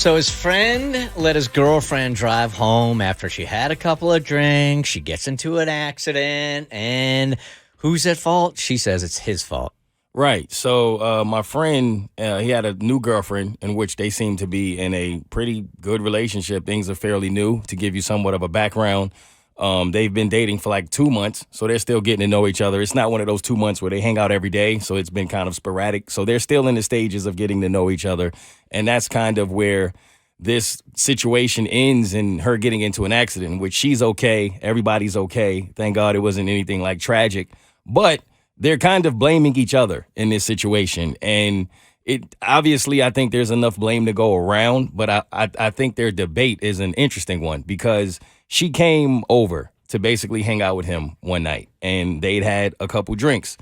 So his friend let his girlfriend drive home after she had a couple of drinks. She gets into an accident, and who's at fault? She says it's his fault. Right. So my friend, he had a new girlfriend in which they seem to be in a pretty good relationship. Things are fairly new. To give you somewhat of a background, they've been dating for like 2 months, so they're still getting to know each other. It's not one of those 2 months where they hang out every day, so it's been kind of sporadic. So they're still in the stages of getting to know each other, and that's kind of where this situation ends in her getting into an accident, in which she's okay, everybody's okay. Thank God it wasn't anything like tragic, but they're kind of blaming each other in this situation. And it obviously, I think there's enough blame to go around, but I think their debate is an interesting one because she came over to basically hang out with him one night, and they'd had a couple drinks.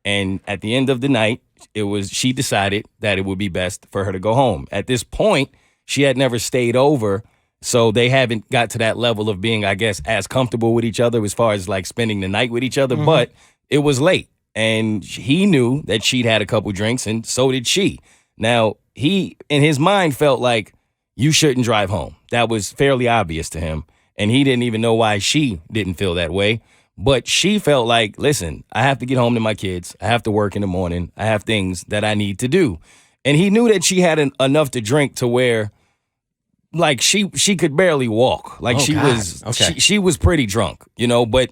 And at the end of the night, she decided that it would be best for her to go home. At this point, she had never stayed over, so they haven't got to that level of being, I guess, as comfortable with each other as far as like spending the night with each other. But it was late. And he knew that she'd had a couple drinks, and so did she. Now, he, in his mind, felt like you shouldn't drive home. That was fairly obvious to him, and he didn't even know why she didn't feel that way. But she felt like, listen, I have to get home to my kids. I have to work in the morning. I have things that I need to do. And he knew that she had enough to drink to where, like, she could barely walk. Like, she was pretty drunk, but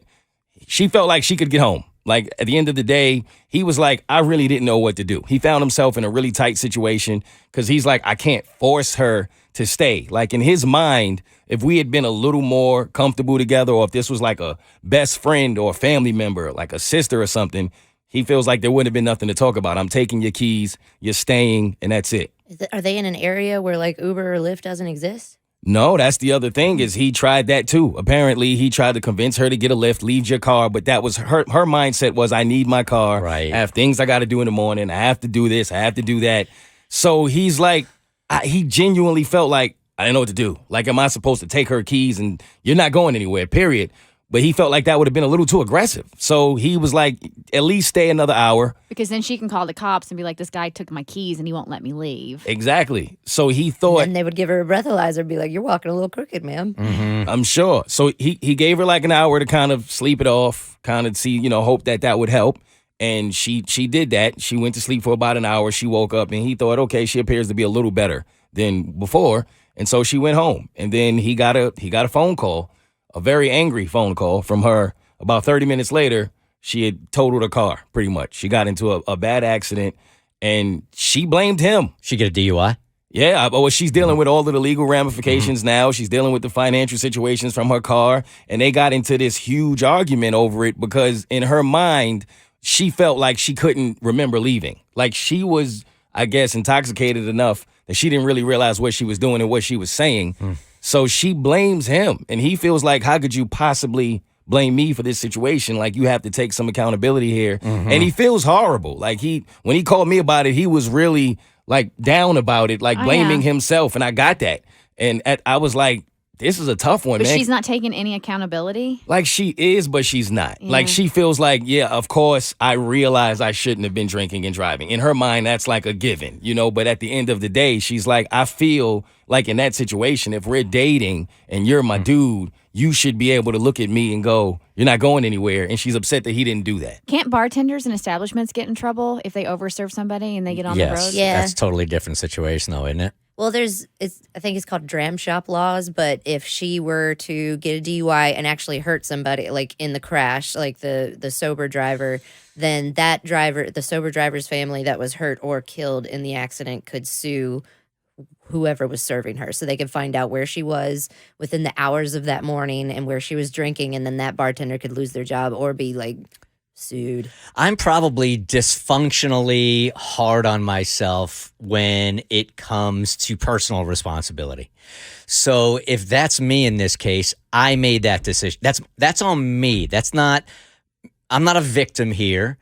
she felt like she could get home. Like, at the end of the day, he was like, I really didn't know what to do. He found himself in a really tight situation because he's like, I can't force her to stay. Like, in his mind, if we had been a little more comfortable together, or if this was like a best friend or a family member, like a sister or something, he feels like there wouldn't have been nothing to talk about. I'm taking your keys, you're staying, and that's it. Are they in an area where like Uber or Lyft doesn't exist? No, that's the other thing is he tried that too. Apparently, he tried to convince her to get a lift, leave your car, but that was her mindset was I need my car. Right. I have things I got to do in the morning. I have to do this. I have to do that. So he's like, he genuinely felt like, I didn't know what to do. Like, am I supposed to take her keys and you're not going anywhere, period. But he felt like that would have been a little too aggressive. So he was like, at least stay another hour. Because then she can call the cops and be like, this guy took my keys and he won't let me leave. Exactly. So he thought. And they would give her a breathalyzer and be like, you're walking a little crooked, ma'am. Mm-hmm. I'm sure. So he gave her like an hour to kind of sleep it off, kind of see, hope that would help. And she did that. She went to sleep for about an hour. She woke up and he thought, okay, she appears to be a little better than before. And so she went home. And then he got a phone call, a very angry phone call from her. About 30 minutes later, she had totaled her car, pretty much. She got into a bad accident, and she blamed him. She get a DUI? Yeah, but she's dealing with all of the legal ramifications now. She's dealing with the financial situations from her car, and they got into this huge argument over it because in her mind, she felt like she couldn't remember leaving. Like she was, I guess, intoxicated enough that she didn't really realize what she was doing and what she was saying. So she blames him, and he feels like, how could you possibly blame me for this situation? Like, you have to take some accountability here. And he feels horrible. Like, when he called me about it, he was really, like, down about it, like, blaming himself, and I got that. And I was like, this is a tough one, But man. she's not taking any accountability? Like, she is, but she's not. Like, she feels like, yeah, of course, I realize I shouldn't have been drinking and driving. In her mind, that's like a given, but at the end of the day, she's like, I feel like in that situation, if we're dating and you're my dude, you should be able to look at me and go, you're not going anywhere. And she's upset that he didn't do that. Can't bartenders and establishments get in trouble if they overserve somebody and they get on the road? Yeah. That's a totally different situation, though, isn't it? Well, I think it's called dram shop laws, but if she were to get a DUI and actually hurt somebody, like in the crash, like the sober driver, then the sober driver's family that was hurt or killed in the accident could sue whoever was serving her. So they could find out where she was within the hours of that morning and where she was drinking, and then that bartender could lose their job or be like sued. I'm probably dysfunctionally hard on myself when it comes to personal responsibility. So if that's me in this case, I made that decision. That's on me. I'm not a victim here.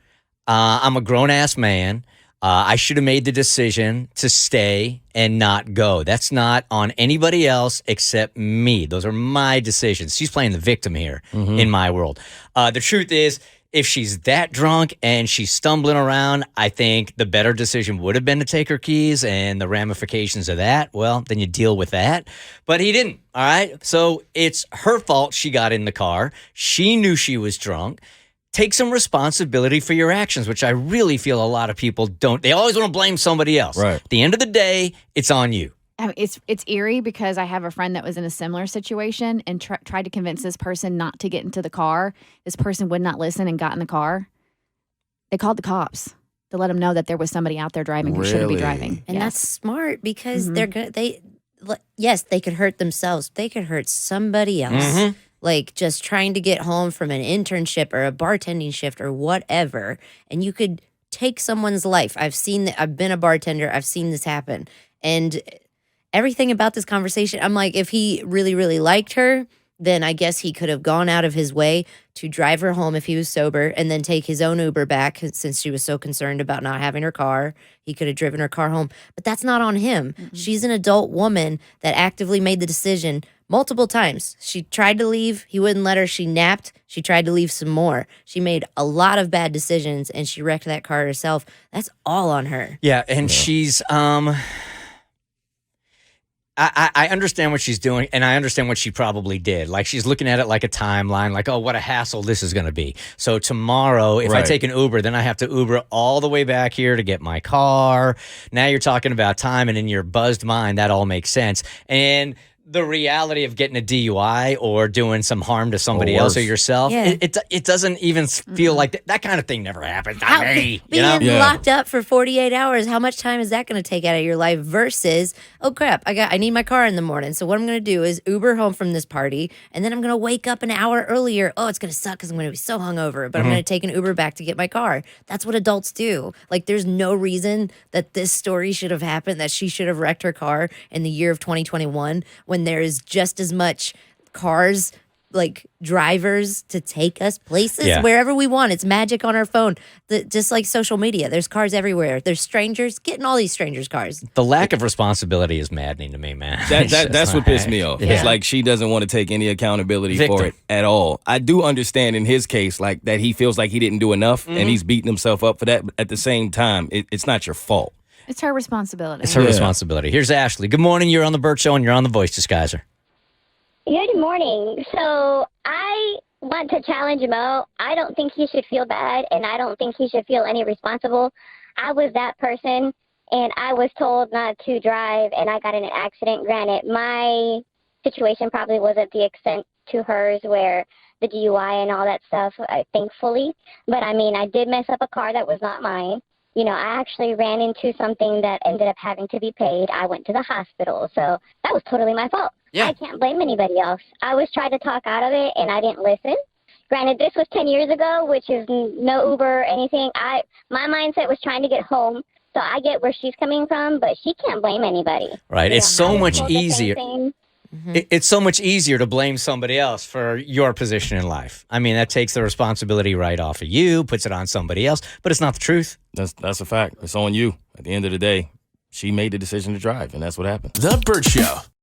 I'm a grown-ass man. I should have made the decision to stay and not go. That's not on anybody else except me. Those are my decisions. She's playing the victim here in my world. The truth is, if she's that drunk and she's stumbling around, I think the better decision would have been to take her keys, and the ramifications of that, well, then you deal with that. But he didn't, all right? So it's her fault she got in the car. She knew she was drunk. Take some responsibility for your actions, which I really feel a lot of people don't. They always want to blame somebody else. Right. At the end of the day, it's on you. I mean, it's eerie because I have a friend that was in a similar situation and tried to convince this person not to get into the car. This person would not listen and got in the car. They called the cops to let them know that there was somebody out there driving who shouldn't be driving. And that's smart because they're good. Yes, they could hurt themselves. They could hurt somebody else. Like just trying to get home from an internship or a bartending shift or whatever, and you could take someone's life. I've seen that. I've been a bartender. I've seen this happen. And everything about this conversation, I'm like, if he really, really liked her, then I guess he could have gone out of his way to drive her home if he was sober and then take his own Uber back since she was so concerned about not having her car. He could have driven her car home. But that's not on him. She's an adult woman that actively made the decision multiple times. She tried to leave. He wouldn't let her. She napped. She tried to leave some more. She made a lot of bad decisions, and she wrecked that car herself. That's all on her. Yeah, and she's I understand what she's doing, and I understand what she probably did. Like, she's looking at it like a timeline, like, oh, what a hassle this is going to be. So tomorrow, if I take an Uber, then I have to Uber all the way back here to get my car. Now you're talking about time, and in your buzzed mind, that all makes sense. And the reality of getting a DUI or doing some harm to somebody else or yourself, it doesn't even feel like that kind of thing never happens to me. Being locked up for 48 hours, how much time is that going to take out of your life versus, oh crap, I need my car in the morning. So what I'm going to do is Uber home from this party, and then I'm going to wake up an hour earlier. Oh, it's going to suck because I'm going to be so hungover, but I'm going to take an Uber back to get my car. That's what adults do. Like, there's no reason that this story should have happened, that she should have wrecked her car in the year of 2021 when there is just as much cars, like drivers to take us places wherever we want. It's magic on our phone. Just like social media, there's cars everywhere. There's strangers. Getting all these strangers' cars. The lack of responsibility is maddening to me, man. That's what pissed me off. Yeah. It's like she doesn't want to take any accountability for it at all. I do understand in his case, like, that he feels like he didn't do enough and he's beating himself up for that. But at the same time, it's not your fault. It's her responsibility. It's her responsibility. Here's Ashley. Good morning. You're on the Bert Show, and you're on the Voice Disguiser. Good morning. So I want to challenge Mo. I don't think he should feel bad, and I don't think he should feel any responsible. I was that person, and I was told not to drive, and I got in an accident. Granted, my situation probably wasn't the extent to hers where the DUI and all that stuff, thankfully. But, I mean, I did mess up a car that was not mine. You know, I actually ran into something that ended up having to be paid. I went to the hospital, so that was totally my fault. Yeah. I can't blame anybody else. I was trying to talk out of it, and I didn't listen. Granted, this was 10 years ago, which is no Uber or anything. My mindset was trying to get home, so I get where she's coming from, but she can't blame anybody. Right. It's so much easier. It's so much easier to blame somebody else for your position in life. I mean, that takes the responsibility right off of you, puts it on somebody else, but it's not the truth. That's a fact. It's on you. At the end of the day, she made the decision to drive, and that's what happened. The Bert Show.